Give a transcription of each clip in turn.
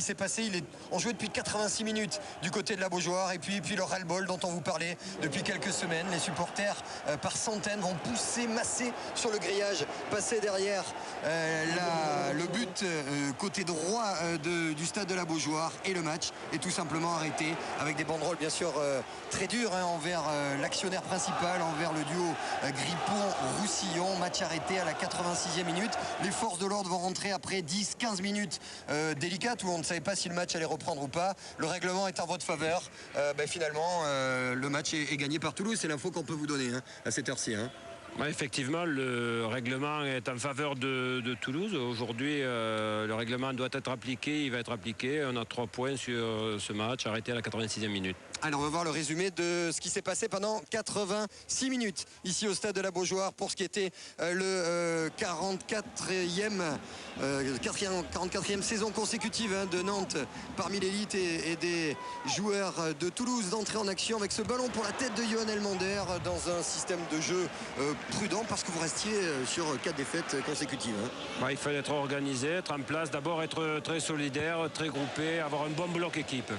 s'est passé, on jouait depuis 86 minutes du côté de la Beaujoire et puis le ras-le-bol dont on vous parlait depuis quelques semaines. Les supporters par centaines vont pousser, masser sur le grillage, passer derrière le but côté droit du stade de la Beaujoire, et le match est tout simplement arrêté avec des banderoles bien sûr très dures envers l'actionnaire principal, envers le duo Grippon-Roussillon. Match arrêté à la 86e minute. Les forces de l'ordre vont rentrer après 10-15 minutes délicates où on ne savait pas si le match allait reprendre ou pas. Le règlement est en votre faveur. Finalement, le match est gagné par Toulouse. C'est l'info qu'on peut vous donner à cette heure-ci. Ouais, effectivement, le règlement est en faveur de Toulouse. Aujourd'hui, le règlement doit être appliqué. Il va être appliqué. On a 3 points sur ce match arrêté à la 86e minute. Alors on va voir le résumé de ce qui s'est passé pendant 86 minutes ici au stade de la Beaujoire pour ce qui était le 44e saison consécutive de Nantes parmi l'élite et des joueurs de Toulouse d'entrer en action avec ce ballon pour la tête de Johan Elmander dans un système de jeu prudent parce que vous restiez sur 4 défaites consécutives. Ouais, il fallait être organisé, être en place, d'abord être très solidaire, très groupé, avoir un bon bloc équipe.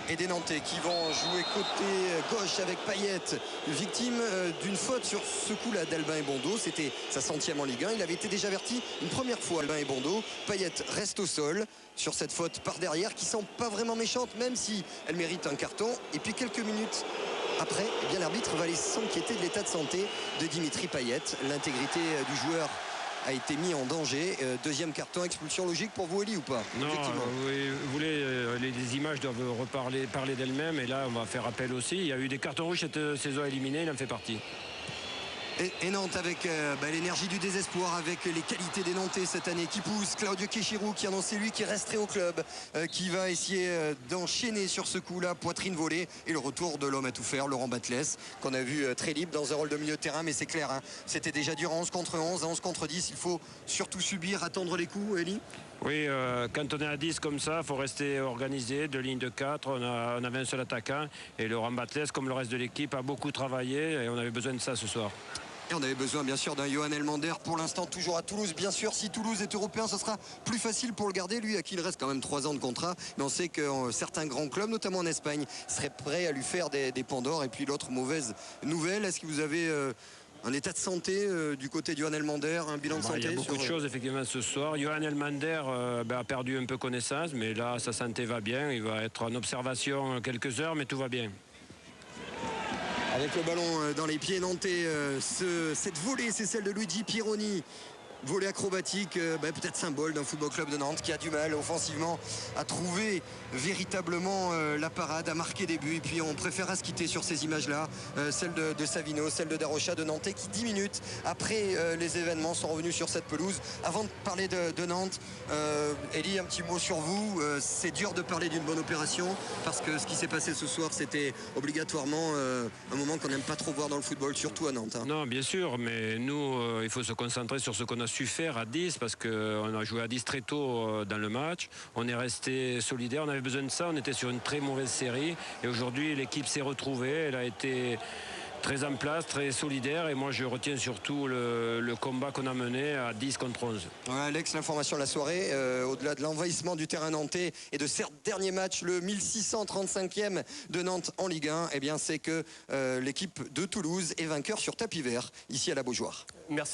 Et des Nantais qui vont jouer côté gauche avec Payet, victime d'une faute sur ce coup-là d'Albin Ebondo. C'était sa 100e en Ligue 1. Il avait été déjà averti une première fois, Albin Ebondo. Payet reste au sol sur cette faute par derrière qui semble pas vraiment méchante, même si elle mérite un carton. Et puis quelques minutes après, l'arbitre va aller s'inquiéter de l'état de santé de Dimitri Payet. L'intégrité du joueur a été mis en danger. Deuxième carton, expulsion logique pour vous, Elie, ou pas? Non, vous voulez, les images doivent parler d'elles-mêmes, et là on va faire appel aussi. Il y a eu des cartons rouges cette saison éliminés, il en fait partie. Et Nantes avec l'énergie du désespoir, avec les qualités des Nantais cette année qui poussent. Claudio Kéchirou qui annonçait lui qui resterait au club, qui va essayer d'enchaîner sur ce coup-là, poitrine volée, et le retour de l'homme à tout faire, Laurent Batles, qu'on a vu très libre dans un rôle de milieu de terrain. Mais c'est clair, c'était déjà dur à 11 contre 11, à 11 contre 10. Il faut surtout subir, attendre les coups, Elie. Oui, quand on est à 10 comme ça, il faut rester organisé, 2 lignes de 4, on avait un seul attaquant, et Laurent Batles, comme le reste de l'équipe, a beaucoup travaillé, et on avait besoin de ça ce soir. Et on avait besoin bien sûr d'un Johan Elmander, pour l'instant toujours à Toulouse. Bien sûr, si Toulouse est européen, ce sera plus facile pour le garder, lui à qui il reste quand même 3 ans de contrat. Mais on sait que certains grands clubs, notamment en Espagne, seraient prêts à lui faire des Pandores. Et puis l'autre mauvaise nouvelle, est-ce que vous avez un état de santé du côté de Johan Elmander, un bilan de santé? Il y a beaucoup de choses effectivement ce soir. Johan Elmander a perdu un peu connaissance, mais là sa santé va bien. Il va être en observation quelques heures, mais tout va bien. Avec le ballon dans les pieds nantais, cette volée, c'est celle de Luigi Pironi. Volée acrobatique, peut-être symbole d'un football club de Nantes qui a du mal offensivement à trouver véritablement la parade, à marquer des buts. Et puis on préfère se quitter sur ces images-là, celle de Savino, celle de Darocha, de Nantais, qui 10 minutes après les événements sont revenus sur cette pelouse. Avant de parler de Nantes, Elie, un petit mot sur vous. C'est dur de parler d'une bonne opération parce que ce qui s'est passé ce soir, c'était obligatoirement un moment qu'on n'aime pas trop voir dans le football, surtout à Nantes. Non, bien sûr, mais nous, il faut se concentrer sur ce qu'on a su faire à 10, parce qu'on a joué à 10 très tôt dans le match. On est resté solidaire, on avait besoin de ça, on était sur une très mauvaise série, et aujourd'hui l'équipe s'est retrouvée, elle a été très en place, très solidaire, et moi je retiens surtout le combat qu'on a mené à 10 contre 11. Ouais, Alex, l'information de la soirée, au-delà de l'envahissement du terrain nantais et de ce dernier match, le 1635e de Nantes en Ligue 1, c'est que l'équipe de Toulouse est vainqueur sur tapis vert ici à la Beaujoire. Merci.